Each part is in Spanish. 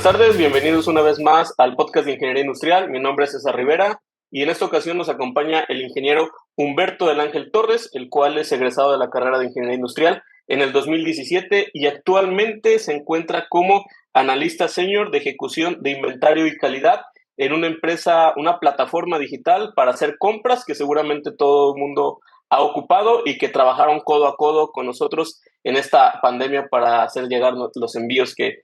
tardes, bienvenidos una vez más al podcast de Ingeniería Industrial. Mi nombre es César Rivera y en esta ocasión nos acompaña el ingeniero Humberto del Ángel Torres, el cual es egresado de la carrera de Ingeniería Industrial en el 2017 y actualmente se encuentra como analista senior de ejecución de inventario y calidad en una empresa, una plataforma digital para hacer compras que seguramente todo el mundo ha ocupado y que trabajaron codo a codo con nosotros en esta pandemia para hacer llegar los envíos que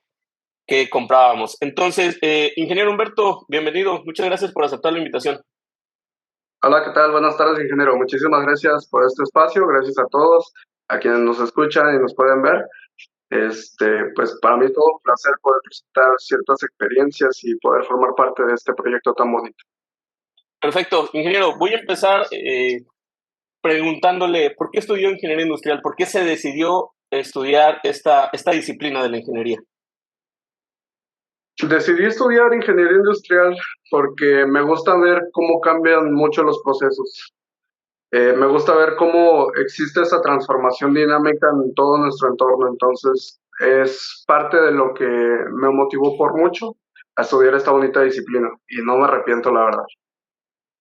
comprábamos. Entonces, ingeniero Humberto, bienvenido. Muchas gracias por aceptar la invitación. Hola, ¿qué tal? Buenas tardes, ingeniero. Muchísimas gracias por este espacio. Gracias a todos, a quienes nos escuchan y nos pueden ver. Pues para mí es todo un placer poder presentar ciertas experiencias y poder formar parte de este proyecto tan bonito. Perfecto. Ingeniero, voy a empezar preguntándole por qué estudió ingeniería industrial, por qué se decidió estudiar esta disciplina de la ingeniería. Decidí estudiar ingeniería industrial porque me gusta ver cómo cambian mucho los procesos. Me gusta ver cómo existe esa transformación dinámica en todo nuestro entorno. Entonces, es parte de lo que me motivó por mucho a estudiar esta bonita disciplina y no me arrepiento, la verdad.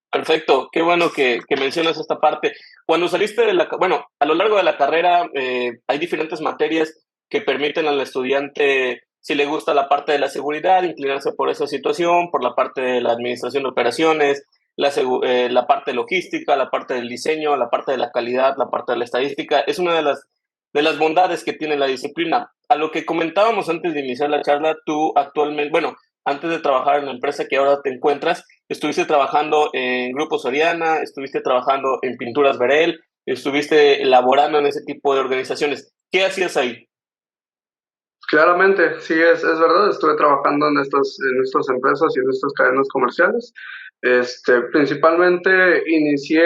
Perfecto, qué bueno que mencionas esta parte. Cuando saliste bueno, a lo largo de la carrera hay diferentes materias que permiten al estudiante, si le gusta la parte de la seguridad, inclinarse por esa situación, por la parte de la administración de operaciones, la parte logística, la parte del diseño, la parte de la calidad, la parte de la estadística. Es una de las bondades que tiene la disciplina. A lo que comentábamos antes de iniciar la charla, tú actualmente, bueno, antes de trabajar en la empresa que ahora te encuentras, estuviste trabajando en Grupo Soriana, estuviste trabajando en Pinturas Verel, estuviste elaborando en ese tipo de organizaciones. ¿Qué hacías ahí? Claramente, sí, es verdad, estuve trabajando en estas empresas y en estas cadenas comerciales. Principalmente inicié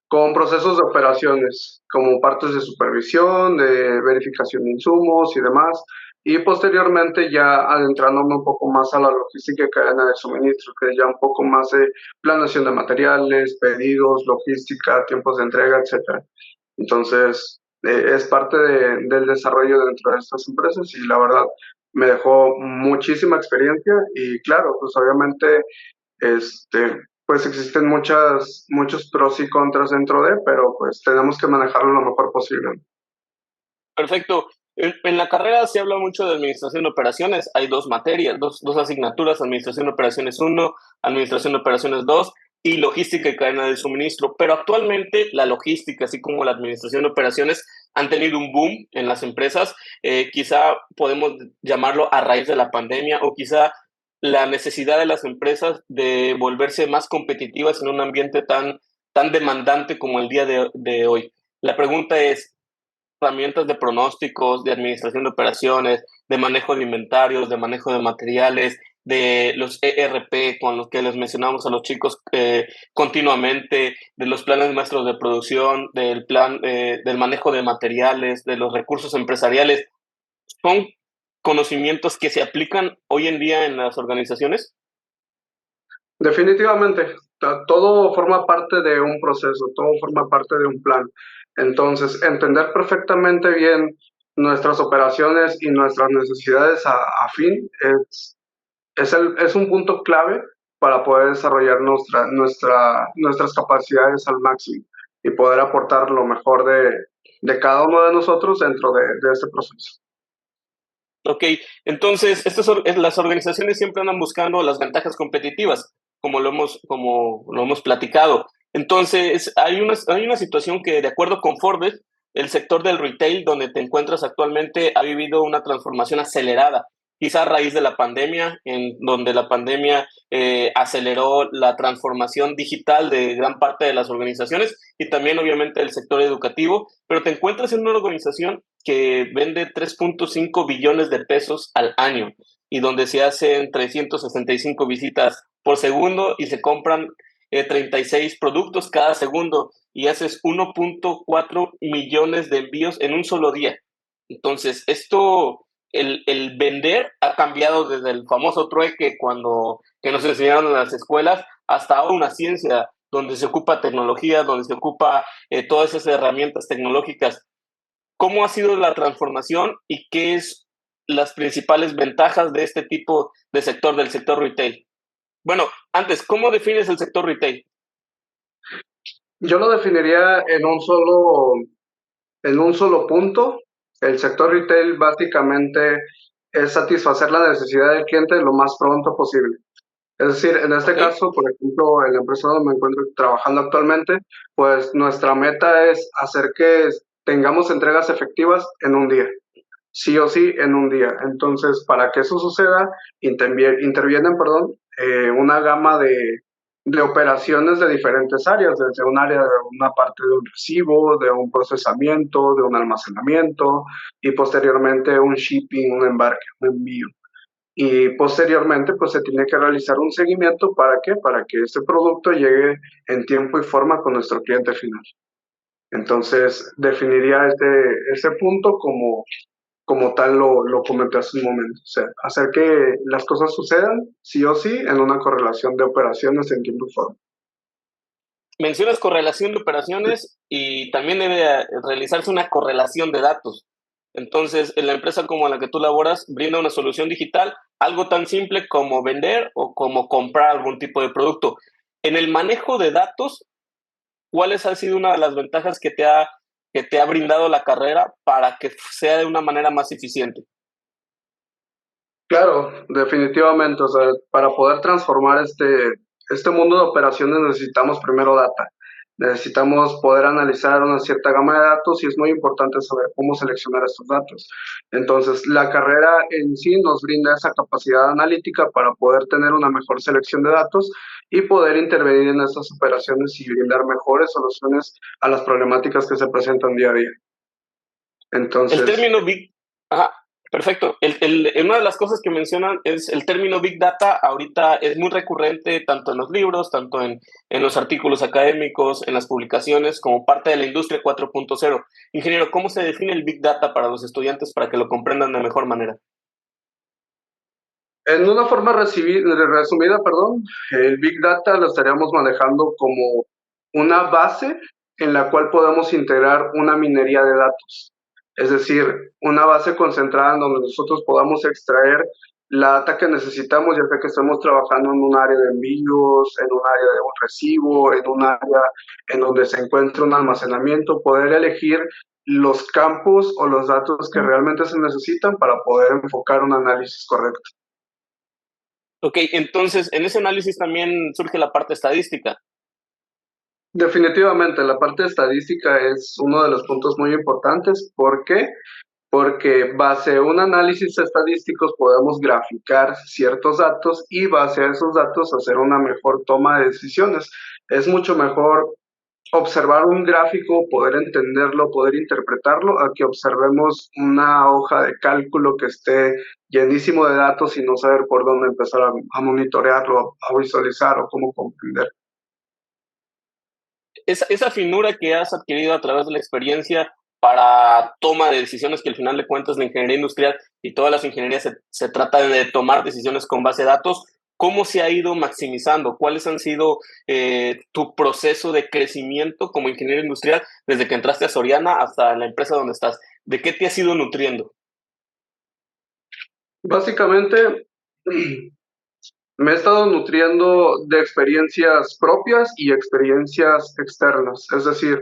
con procesos de operaciones, como partes de supervisión, de verificación de insumos y demás, y posteriormente ya adentrándome un poco más a la logística y cadena de suministro, que es ya un poco más de planeación de materiales, pedidos, logística, tiempos de entrega, etcétera. Entonces, es parte del desarrollo dentro de estas empresas y la verdad me dejó muchísima experiencia y claro, pues obviamente pues existen muchos pros y contras dentro de, pero pues tenemos que manejarlo lo mejor posible. Perfecto. En la carrera se habla mucho de administración de operaciones. Hay dos materias, dos asignaturas, administración de operaciones 1, administración de operaciones 2 y logística y cadena de suministro. Pero actualmente la logística, así como la administración de operaciones, han tenido un boom en las empresas. Quizá podemos llamarlo a raíz de la pandemia o quizá la necesidad de las empresas de volverse más competitivas en un ambiente tan demandante como el día de hoy. La pregunta es, herramientas de pronósticos, de administración de operaciones, de manejo de inventarios, de manejo de materiales, de los ERP con los que les mencionamos a los chicos continuamente, de los planes maestros de producción, del plan del manejo de materiales, de los recursos empresariales. ¿Son conocimientos que se aplican hoy en día en las organizaciones? Definitivamente, todo forma parte de un proceso, todo forma parte de un plan. Entonces, entender perfectamente bien nuestras operaciones y nuestras necesidades a fin es un punto clave para poder desarrollar nuestras capacidades al máximo y poder aportar lo mejor de cada uno de nosotros dentro de este proceso. Ok, entonces las organizaciones siempre andan buscando las ventajas competitivas, como lo hemos platicado. Entonces, hay una situación que, de acuerdo con Forbes, el sector del retail donde te encuentras actualmente ha vivido una transformación acelerada, quizá a raíz de la pandemia, en donde la pandemia aceleró la transformación digital de gran parte de las organizaciones y también obviamente el sector educativo, pero te encuentras en una organización que vende 3.5 billones de pesos al año y donde se hacen 365 visitas por segundo y se compran 36 productos cada segundo y haces 1.4 millones de envíos en un solo día. Entonces, el vender ha cambiado desde el famoso trueque que nos enseñaron en las escuelas hasta ahora una ciencia donde se ocupa tecnología, donde se ocupa todas esas herramientas tecnológicas. ¿Cómo ha sido la transformación y qué es las principales ventajas de este tipo de sector, del sector retail? Bueno, antes, ¿cómo defines el sector retail? Yo lo definiría en un solo punto. El sector retail básicamente es satisfacer la necesidad del cliente lo más pronto posible. Es decir, en este ¿Ok? caso, por ejemplo, en la empresa donde me encuentro trabajando actualmente, pues nuestra meta es hacer que tengamos entregas efectivas en un día, sí o sí en un día. Entonces, para que eso suceda, intervienen, perdón, una gama de operaciones de diferentes áreas, desde un área de una parte de un recibo, de un procesamiento, de un almacenamiento y posteriormente un shipping, un embarque, un envío. Y posteriormente, pues se tiene que realizar un seguimiento. ¿Para qué? Para que este producto llegue en tiempo y forma con nuestro cliente final. Entonces, definiría ese punto como tal lo comenté hace un momento. O sea, hacer que las cosas sucedan, sí o sí, en una correlación de operaciones en tiempo y forma. Mencionas correlación de operaciones y también debe realizarse una correlación de datos. Entonces, en la empresa como la que tú laboras, brinda una solución digital, algo tan simple como vender o como comprar algún tipo de producto. En el manejo de datos, ¿cuáles han sido una de las ventajas que te ha brindado la carrera para que sea de una manera más eficiente? Claro, definitivamente. O sea, para poder transformar este mundo de operaciones necesitamos primero data. Necesitamos poder analizar una cierta gama de datos y es muy importante saber cómo seleccionar estos datos. Entonces, la carrera en sí nos brinda esa capacidad analítica para poder tener una mejor selección de datos y poder intervenir en estas operaciones y brindar mejores soluciones a las problemáticas que se presentan día a día. El Entonces, término Big, ajá, perfecto. Una de las cosas que mencionan es el término Big Data. Ahorita es muy recurrente tanto en los libros, tanto en los artículos académicos, en las publicaciones, como parte de la industria 4.0. Ingeniero, ¿cómo se define el Big Data para los estudiantes para que lo comprendan de mejor manera? en una forma resumida, perdón, el Big Data lo estaríamos manejando como una base en la cual podemos integrar una minería de datos. Es decir, una base concentrada en donde nosotros podamos extraer la data que necesitamos, ya sea que estemos trabajando en un área de envíos, en un área de un recibo, en un área en donde se encuentra un almacenamiento, poder elegir los campos o los datos que realmente se necesitan para poder enfocar un análisis correcto. Ok, entonces en ese análisis también surge la parte estadística. Definitivamente, la parte estadística es uno de los puntos muy importantes. ¿Por qué? Porque base a un análisis estadístico podemos graficar ciertos datos y base a esos datos hacer una mejor toma de decisiones. Es mucho mejor observar un gráfico, poder entenderlo, poder interpretarlo, a que observemos una hoja de cálculo que esté llenísimo de datos y no saber por dónde empezar a monitorearlo, a visualizar o cómo comprender. Esa finura que has adquirido a través de la experiencia para toma de decisiones, que al final de cuentas la ingeniería industrial y todas las ingenierías se trata de tomar decisiones con base de datos, ¿cómo se ha ido maximizando? ¿Cuáles han sido tu proceso de crecimiento como ingeniero industrial desde que entraste a Soriana hasta la empresa donde estás? ¿De qué te has ido nutriendo? Básicamente, me he estado nutriendo de experiencias propias y experiencias externas. Es decir,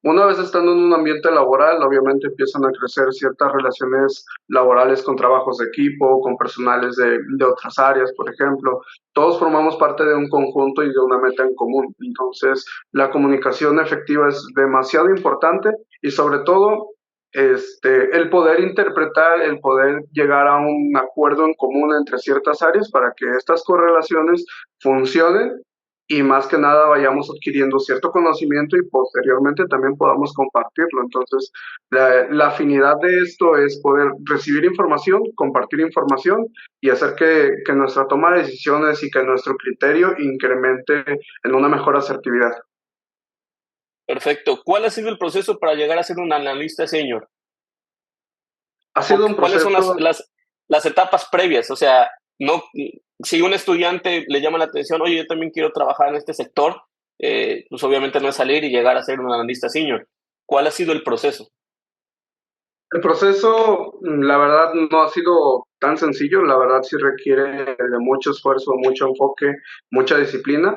una vez estando en un ambiente laboral, obviamente empiezan a crecer ciertas relaciones laborales con trabajos de equipo, con personales de otras áreas, por ejemplo. Todos formamos parte de un conjunto y de una meta en común. Entonces, la comunicación efectiva es demasiado importante y sobre todo el poder interpretar, el poder llegar a un acuerdo en común entre ciertas áreas para que estas correlaciones funcionen y más que nada vayamos adquiriendo cierto conocimiento y posteriormente también podamos compartirlo. Entonces, la afinidad de esto es poder recibir información, compartir información y hacer que nuestra toma de decisiones y que nuestro criterio incremente en una mejor asertividad. Perfecto. ¿Cuál ha sido el proceso para llegar a ser un analista senior? Ha sido un ¿Cuáles son proceso. las etapas previas? O sea, no, si un estudiante le llama la atención, oye, yo también quiero trabajar en este sector, pues obviamente no es salir y llegar a ser un analista senior. ¿Cuál ha sido el proceso? El proceso, la verdad, no ha sido tan sencillo, la verdad sí requiere de mucho esfuerzo, mucho enfoque, mucha disciplina.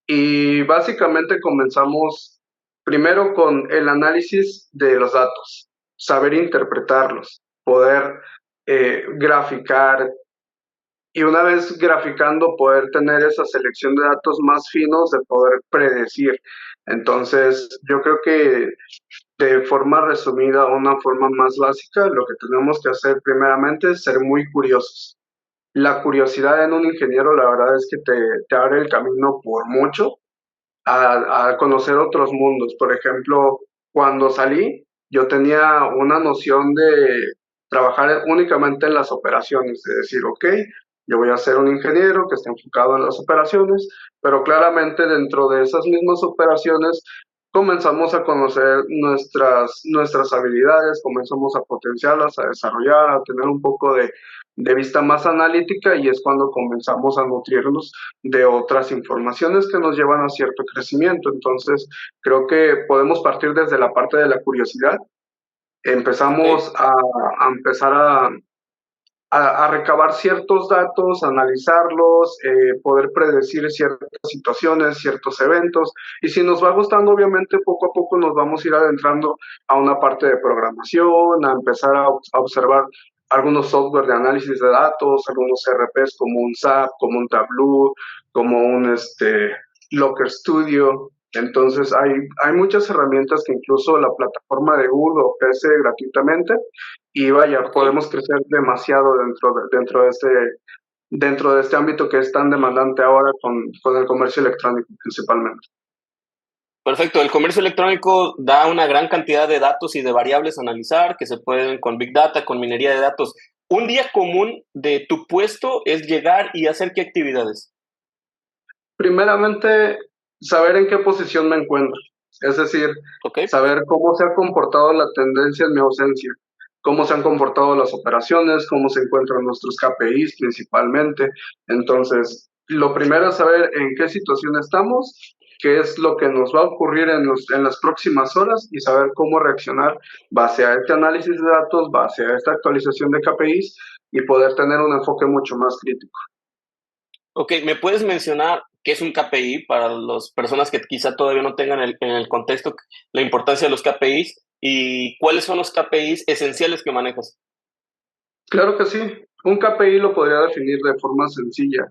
Y básicamente comenzamos primero con el análisis de los datos, saber interpretarlos, poder graficar, y una vez graficando poder tener esa selección de datos más finos de poder predecir. Entonces, yo creo que de forma resumida, una forma más básica, lo que tenemos que hacer primeramente es ser muy curiosos. La curiosidad en un ingeniero, la verdad es que te abre el camino por mucho a conocer otros mundos. Por ejemplo, cuando salí, yo tenía una noción de trabajar únicamente en las operaciones, de decir, ok, yo voy a ser un ingeniero que esté enfocado en las operaciones, pero claramente dentro de esas mismas operaciones comenzamos a conocer nuestras habilidades, comenzamos a potenciarlas, a desarrollar, a tener un poco de vista más analítica y es cuando comenzamos a nutrirnos de otras informaciones que nos llevan a cierto crecimiento. Entonces, creo que podemos partir desde la parte de la curiosidad. ¿Ok? Empezamos a empezar a recabar ciertos datos, analizarlos, poder predecir ciertas situaciones, ciertos eventos. Y si nos va gustando, obviamente, poco a poco nos vamos a ir adentrando a una parte de programación, a empezar a observar algunos software de análisis de datos, algunos RPs como un SAP, como un Tableau, como un Locker Studio. Entonces hay muchas herramientas que incluso la plataforma de Google ofrece gratuitamente y vaya, ¿Ok? podemos crecer demasiado dentro de este ámbito que es tan demandante ahora con el comercio electrónico principalmente. Perfecto. El comercio electrónico da una gran cantidad de datos y de variables a analizar que se pueden con Big Data, con minería de datos. Un día común de tu puesto es llegar y hacer qué actividades. Primeramente, saber en qué posición me encuentro, es decir, ¿Ok? saber cómo se ha comportado la tendencia en mi ausencia, cómo se han comportado las operaciones, cómo se encuentran nuestros KPIs principalmente. Entonces, lo primero es saber en qué situación estamos, qué es lo que nos va a ocurrir en las próximas horas y saber cómo reaccionar base a este análisis de datos, base a esta actualización de KPIs y poder tener un enfoque mucho más crítico. Ok, ¿me puedes mencionar qué es un KPI para las personas que quizá todavía no tengan en el contexto la importancia de los KPIs y cuáles son los KPIs esenciales que manejas? Claro que sí. Un KPI lo podría definir de forma sencilla,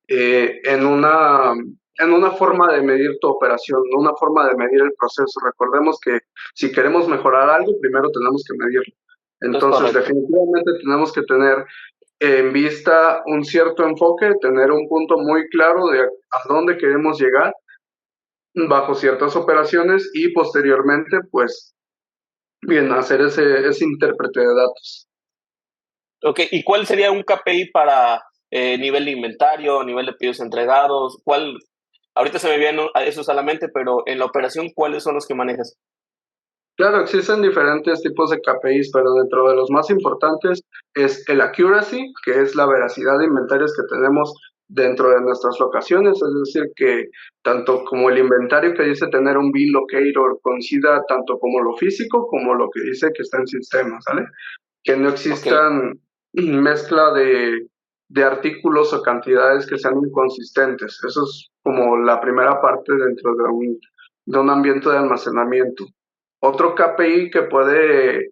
eh, en una, en una forma de medir tu operación, no una forma de medir el proceso. Recordemos que si queremos mejorar algo, primero tenemos que medirlo. Es Entonces, correcto. definitivamente tenemos que tener en vista un cierto enfoque, tener un punto muy claro de a dónde queremos llegar bajo ciertas operaciones y posteriormente, pues, bien, hacer ese intérprete de datos. Ok, ¿y cuál sería un KPI para nivel de inventario, nivel de pedidos entregados? ¿Cuál? Ahorita se me vienen a esos a la mente, pero en la operación, ¿cuáles son los que manejas? Claro, existen diferentes tipos de KPIs, pero dentro de los más importantes es el accuracy, que es la veracidad de inventarios que tenemos dentro de nuestras locaciones, es decir, que tanto como el inventario que dice tener un bill locator coincida tanto como lo físico como lo que dice que está en sistema, ¿sale? Que no Ok, existan mezcla de artículos o cantidades que sean inconsistentes. Eso es como la primera parte dentro de un ambiente de almacenamiento. Otro KPI que puede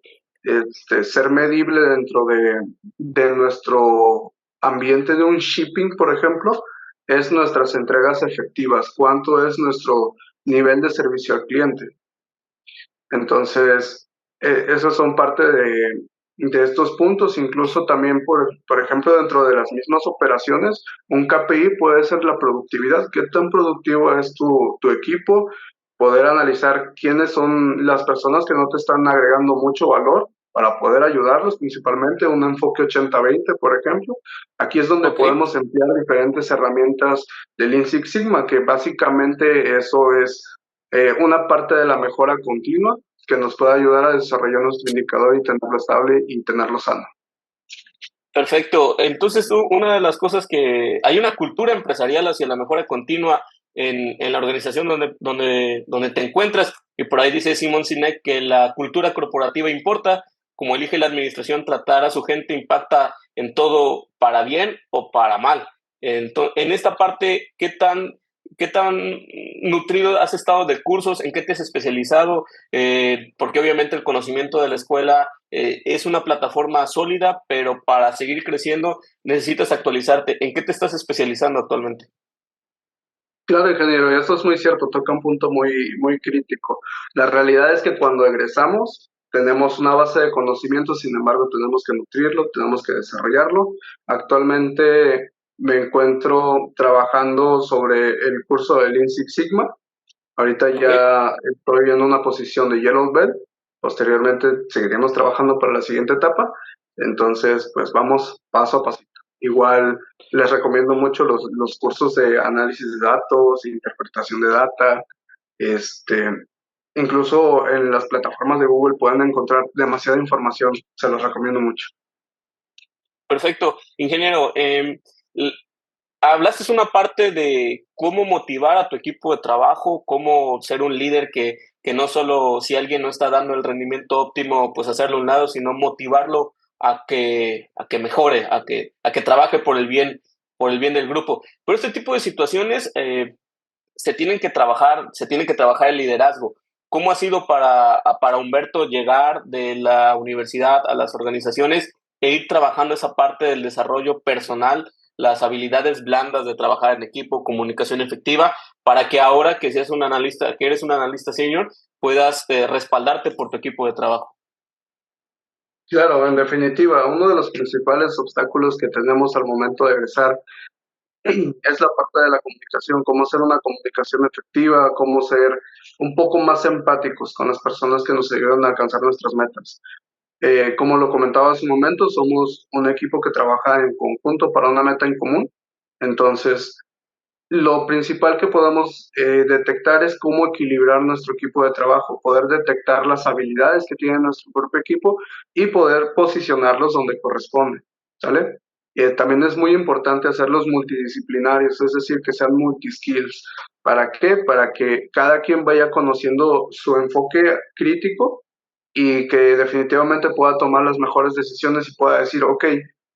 ser medible dentro de nuestro ambiente de un shipping, por ejemplo, es nuestras entregas efectivas, cuánto es nuestro nivel de servicio al cliente. Entonces, esos son parte de estos puntos, incluso también, por ejemplo, dentro de las mismas operaciones, un KPI puede ser la productividad, qué tan productivo es tu equipo, poder analizar quiénes son las personas que no te están agregando mucho valor para poder ayudarlos, principalmente un enfoque 80-20, por ejemplo. Aquí es donde ok. podemos emplear diferentes herramientas del Lean Six Sigma, que básicamente eso es una parte de la mejora continua que nos puede ayudar a desarrollar nuestro indicador y tenerlo estable y tenerlo sano. Perfecto. Entonces, una de las cosas que hay una cultura empresarial hacia la mejora continua en la organización donde te encuentras, y por ahí dice Simon Sinek que la cultura corporativa importa. como elige la administración tratar a su gente, impacta en todo para bien o para mal. En esta parte, qué tan nutrido has estado de cursos? ¿En qué te has especializado? Porque obviamente el conocimiento de la escuela es una plataforma sólida, pero para seguir creciendo necesitas actualizarte. ¿En qué te estás especializando actualmente? Claro, ingeniero, y eso es muy cierto, toca un punto muy crítico. La realidad es que cuando egresamos tenemos una base de conocimiento, sin embargo tenemos que nutrirlo, tenemos que desarrollarlo. Actualmente me encuentro trabajando sobre el curso de Lean Six Sigma. Ahorita Ok, ya estoy en una posición de Yellow Belt. Posteriormente seguiremos trabajando para la siguiente etapa. Entonces, pues vamos paso a paso. Igual les recomiendo mucho los cursos de análisis de datos, interpretación de data. Este, incluso en las plataformas de Google pueden encontrar demasiada información. Se los recomiendo mucho. perfecto. Ingeniero, hablaste una parte de cómo motivar a tu equipo de trabajo, cómo ser un líder que no solo si alguien no está dando el rendimiento óptimo, pues hacerlo a un lado, sino motivarlo a que mejore, a que trabaje por el bien del grupo. Pero este tipo de situaciones se tiene que trabajar el liderazgo. ¿Cómo ha sido para Humberto llegar de la universidad a las organizaciones e ir trabajando esa parte del desarrollo personal, las habilidades blandas de trabajar en equipo, comunicación efectiva, para que ahora que seas un analista, que eres un analista senior, puedas respaldarte por tu equipo de trabajo? Claro, en definitiva, uno de los principales obstáculos que tenemos al momento de egresar es la parte de la comunicación, cómo hacer una comunicación efectiva, cómo ser un poco más empáticos con las personas que nos ayudan a alcanzar nuestras metas. Como lo comentaba hace un momento, somos un equipo que trabaja en conjunto para una meta en común. Entonces, lo principal que podemos detectar es cómo equilibrar nuestro equipo de trabajo, poder detectar las habilidades que tiene nuestro propio equipo y poder posicionarlos donde corresponde, ¿sale? También es muy importante hacerlos multidisciplinarios, es decir, que sean multiskills. ¿Para qué? Para que cada quien vaya conociendo su enfoque crítico y que definitivamente pueda tomar las mejores decisiones y pueda decir, ok,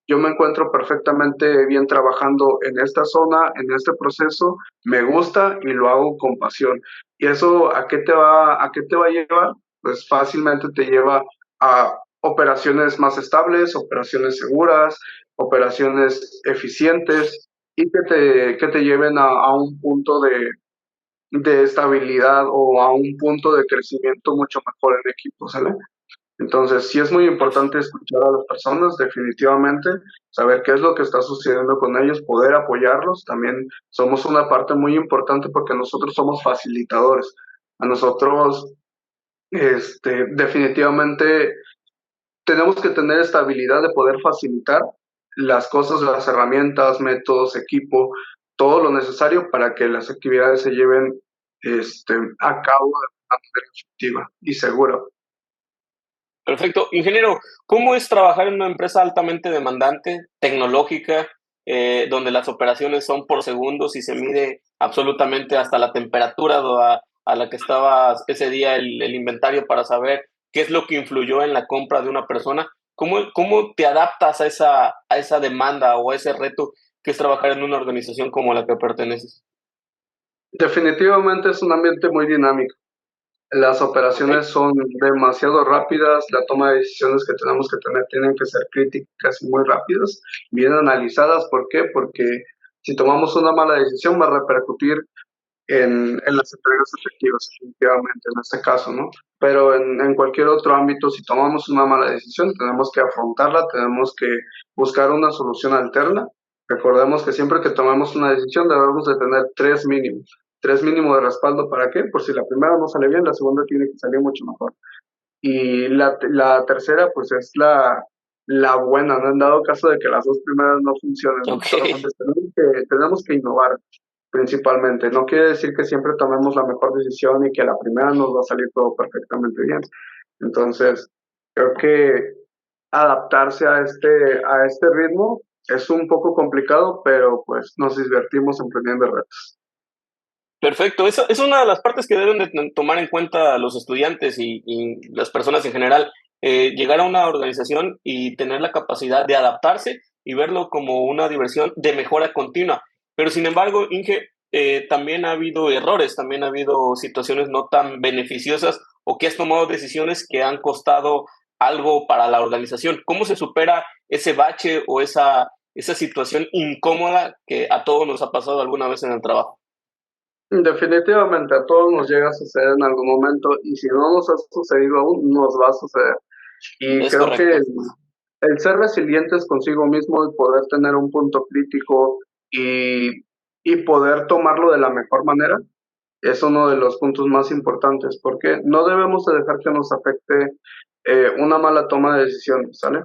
yo me encuentro perfectamente bien trabajando en esta zona, en este proceso, me gusta y lo hago con pasión. ¿Y eso a qué te va a llevar? Pues fácilmente te lleva a operaciones más estables, operaciones seguras, operaciones eficientes y que te lleven a un punto de estabilidad o a un punto de crecimiento mucho mejor en equipo, ¿sale? Entonces, sí es muy importante escuchar a las personas, definitivamente, saber qué es lo que está sucediendo con ellos, poder apoyarlos. También somos una parte muy importante porque nosotros somos facilitadores. A nosotros, definitivamente, tenemos que tener esta habilidad de poder facilitar las cosas, las herramientas, métodos, equipo, todo lo necesario para que las actividades se lleven, a cabo de manera efectiva y segura. Perfecto. Ingeniero, ¿cómo es trabajar en una empresa altamente demandante, tecnológica, donde las operaciones son por segundos y se mide absolutamente hasta la temperatura a la que estaba ese día el inventario para saber qué es lo que influyó en la compra de una persona? Cómo te adaptas a esa demanda o a ese reto que es trabajar en una organización como la que perteneces? Definitivamente es un ambiente muy dinámico. Las Ok, operaciones son demasiado rápidas, la toma de decisiones que tenemos que tener tienen que ser críticas y muy rápidas, bien analizadas. ¿Por qué? Porque si tomamos una mala decisión va a repercutir en las entregas efectivas, definitivamente, en este caso, ¿no? Pero en cualquier otro ámbito, si tomamos una mala decisión, tenemos que afrontarla, tenemos que buscar una solución alterna. Recordemos que siempre que tomamos una decisión debemos de tener tres mínimos de respaldo. ¿Para qué? Por si la primera no sale bien, la segunda tiene que salir mucho mejor. Y la tercera, pues es la buena, ¿no? En dado caso de que las dos primeras no funcionen. ok. Entonces tenemos que innovar principalmente. No quiere decir que siempre tomemos la mejor decisión y que a la primera nos va a salir todo perfectamente bien. Entonces, creo que adaptarse a este ritmo es un poco complicado, pero pues nos divertimos emprendiendo retos. Perfecto, eso es una de las partes que deben de tomar en cuenta los estudiantes y las personas en general. llegar a una organización y tener la capacidad de adaptarse y verlo como una diversión de mejora continua. Pero sin embargo, Inge, también ha habido errores, también ha habido situaciones no tan beneficiosas o que has tomado decisiones que han costado algo para la organización. ¿Cómo se supera ese bache o esa situación incómoda que a todos nos ha pasado alguna vez en el trabajo? Definitivamente a todos nos llega a suceder en algún momento y si no nos ha sucedido aún, nos va a suceder. Y Es creo que correcto. el ser resilientes consigo mismo, el poder tener un punto crítico y, y poder tomarlo de la mejor manera, es uno de los puntos más importantes, porque no debemos de dejar que nos afecte una mala toma de decisiones, ¿sale?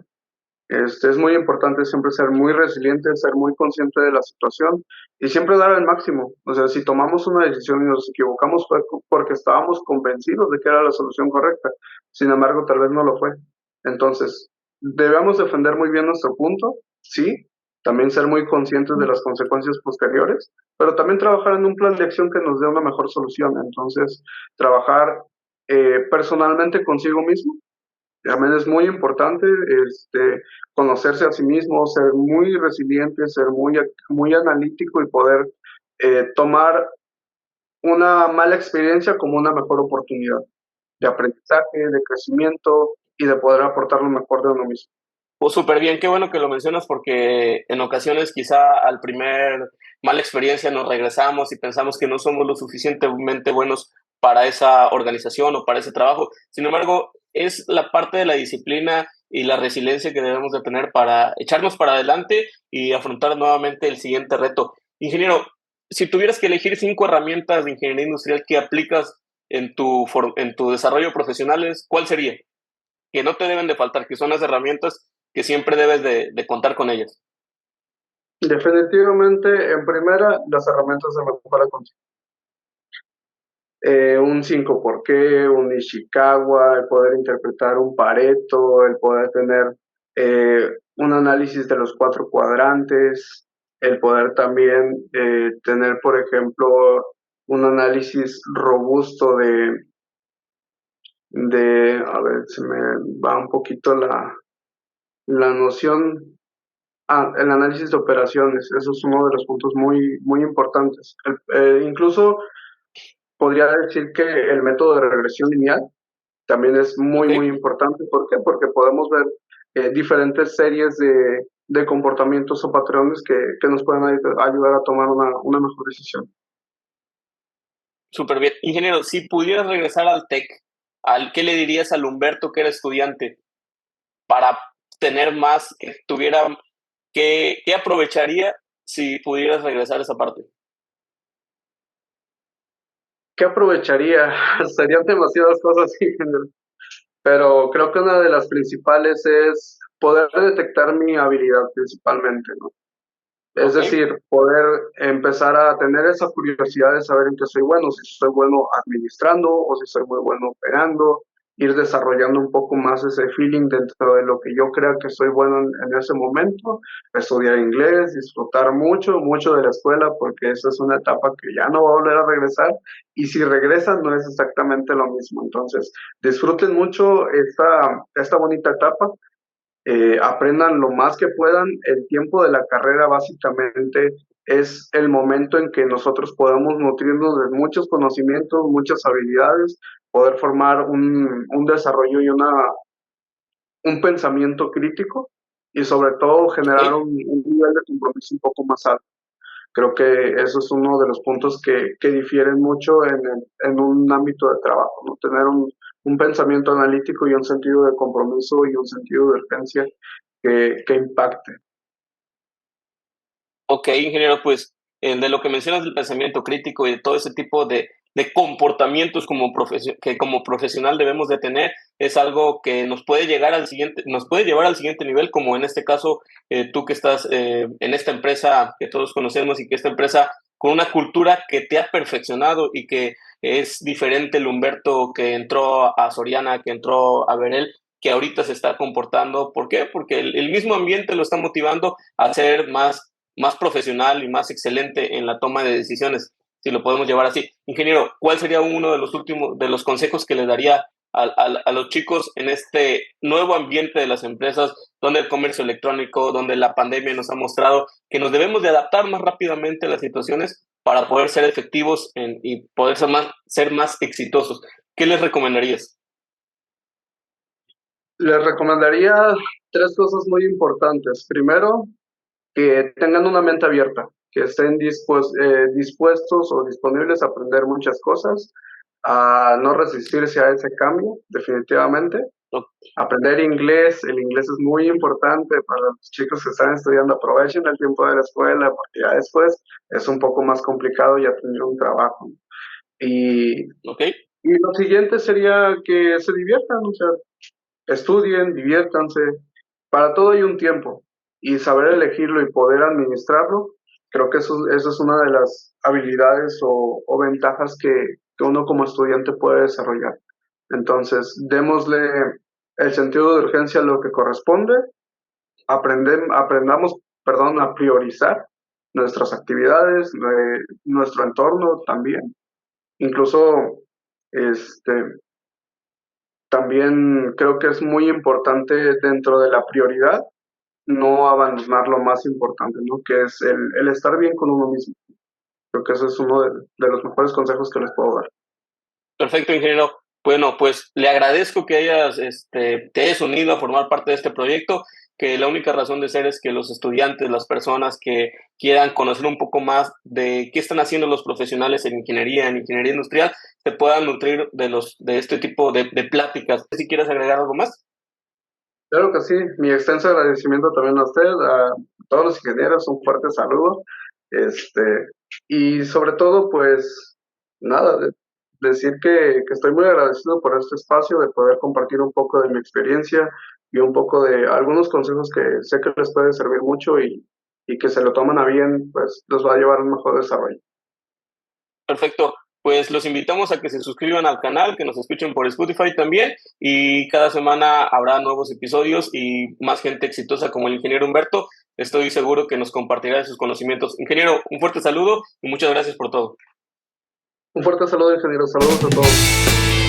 Es muy importante siempre ser muy resiliente, ser muy consciente de la situación y siempre dar el máximo. O sea, si tomamos una decisión y nos equivocamos fue porque estábamos convencidos de que era la solución correcta. Sin embargo, tal vez no lo fue. Entonces, debemos defender muy bien nuestro punto, sí, también ser muy conscientes de las consecuencias posteriores, pero también trabajar en un plan de acción que nos dé una mejor solución. Entonces, trabajar personalmente consigo mismo también es muy importante conocerse a sí mismo, ser muy resiliente, ser muy analítico y poder tomar una mala experiencia como una mejor oportunidad de aprendizaje, de crecimiento y de poder aportar lo mejor de uno mismo. Pues súper bien, qué bueno que lo mencionas porque en ocasiones quizá al primer mala experiencia nos regresamos y pensamos que no somos lo suficientemente buenos para esa organización o para ese trabajo. Sin embargo, es la parte de la disciplina y la resiliencia que debemos de tener para echarnos para adelante y afrontar nuevamente el siguiente reto. Ingeniero, si tuvieras que elegir 5 herramientas de ingeniería industrial que aplicas en tu desarrollo profesional, ¿cuál sería? Que no te deben de faltar, que son las herramientas que siempre debes de contar con ellas. Definitivamente, en primera, las herramientas de mejora continua. Un 5 por qué, un Ishikawa, el poder interpretar un Pareto, el poder tener un análisis de los 4 cuadrantes, el poder también tener, por ejemplo, un análisis robusto a ver, se me va un poquito la noción, el análisis de operaciones, eso es uno de los puntos muy, muy importantes. Incluso podría decir que el método de regresión lineal también es muy, ¿Ok? muy importante. ¿Por qué? Porque podemos ver diferentes series de comportamientos o patrones que nos pueden ayudar a tomar una mejor decisión. Súper bien. Ingeniero, si pudieras regresar al TEC, ¿qué le dirías al Humberto que era estudiante para tener más, que tuviera, qué aprovecharía si pudieras regresar a esa parte? ¿Qué aprovecharía? Serían demasiadas cosas, ingeniero, pero creo que una de las principales es poder detectar mi habilidad principalmente, ¿no? Es ¿Ok? decir, poder empezar a tener esa curiosidad de saber en qué soy bueno, si soy bueno administrando o si soy muy bueno operando, ir desarrollando un poco más ese feeling dentro de lo que yo crea que soy bueno en ese momento, estudiar inglés, disfrutar mucho, mucho de la escuela, porque esa es una etapa que ya no va a volver a regresar y si regresan no es exactamente lo mismo. Entonces, disfruten mucho esta bonita etapa, aprendan lo más que puedan. El tiempo de la carrera básicamente es el momento en que nosotros podemos nutrirnos de muchos conocimientos, muchas habilidades, poder formar un desarrollo y un pensamiento crítico y sobre todo ¿Ok? generar un nivel de compromiso un poco más alto. Creo que eso es uno de los puntos que difieren mucho en un ámbito de trabajo, ¿no? Tener un pensamiento analítico y un sentido de compromiso y un sentido de urgencia que impacte. Ok, ingeniero, pues de lo que mencionas del pensamiento crítico y de todo ese tipo de comportamientos que como profesional debemos de tener, es algo que nos puede nos puede llevar al siguiente nivel, como en este caso, tú que estás en esta empresa que todos conocemos y que esta empresa con una cultura que te ha perfeccionado y que es diferente el Humberto que entró a Soriana, que entró a Berel, que ahorita se está comportando. ¿Por qué? Porque el mismo ambiente lo está motivando a ser más profesional y más excelente en la toma de decisiones, si lo podemos llevar así. Ingeniero, ¿cuál sería uno de los últimos, de los consejos que le daría a los chicos en este nuevo ambiente de las empresas, donde el comercio electrónico, donde la pandemia nos ha mostrado que nos debemos de adaptar más rápidamente a las situaciones para poder ser efectivos y poder ser más exitosos? ¿Qué les recomendarías? Les recomendaría tres cosas muy importantes. Primero, que tengan una mente abierta, que estén dispuestos o disponibles a aprender muchas cosas, a no resistirse a ese cambio, definitivamente. Aprender inglés, el inglés es muy importante para los chicos que están estudiando. Aprovechen el tiempo de la escuela, porque ya después es un poco más complicado ya tener un trabajo. Y, Okay. y lo siguiente sería que se diviertan, o sea, estudien, diviértanse. Para todo hay un tiempo y saber elegirlo y poder administrarlo, creo que eso es una de las habilidades o ventajas que uno como estudiante puede desarrollar. Entonces, démosle el sentido de urgencia a lo que corresponde, aprendamos, perdón, a priorizar nuestras actividades, nuestro entorno también. Incluso, también creo que es muy importante dentro de la prioridad no abandonar lo más importante, ¿no? Que es el estar bien con uno mismo. Creo que ese es uno de los mejores consejos que les puedo dar. Perfecto, ingeniero. Bueno, pues le agradezco que te hayas unido a formar parte de este proyecto, que la única razón de ser es que los estudiantes, las personas que quieran conocer un poco más de qué están haciendo los profesionales en ingeniería industrial, se puedan nutrir de este tipo de pláticas. Si quieres agregar algo más. Claro que sí, mi extenso agradecimiento también a usted, a todos los ingenieros, un fuerte saludo. Y sobre todo, pues, nada, decir que estoy muy agradecido por este espacio, de poder compartir un poco de mi experiencia y un poco de algunos consejos que sé que les puede servir mucho y que se lo toman a bien, pues los va a llevar a un mejor desarrollo. Perfecto. Pues los invitamos a que se suscriban al canal, que nos escuchen por Spotify también, y cada semana habrá nuevos episodios y más gente exitosa como el ingeniero Humberto. Estoy seguro que nos compartirá sus conocimientos. Ingeniero, un fuerte saludo y muchas gracias por todo. Un fuerte saludo, ingeniero. Saludos a todos.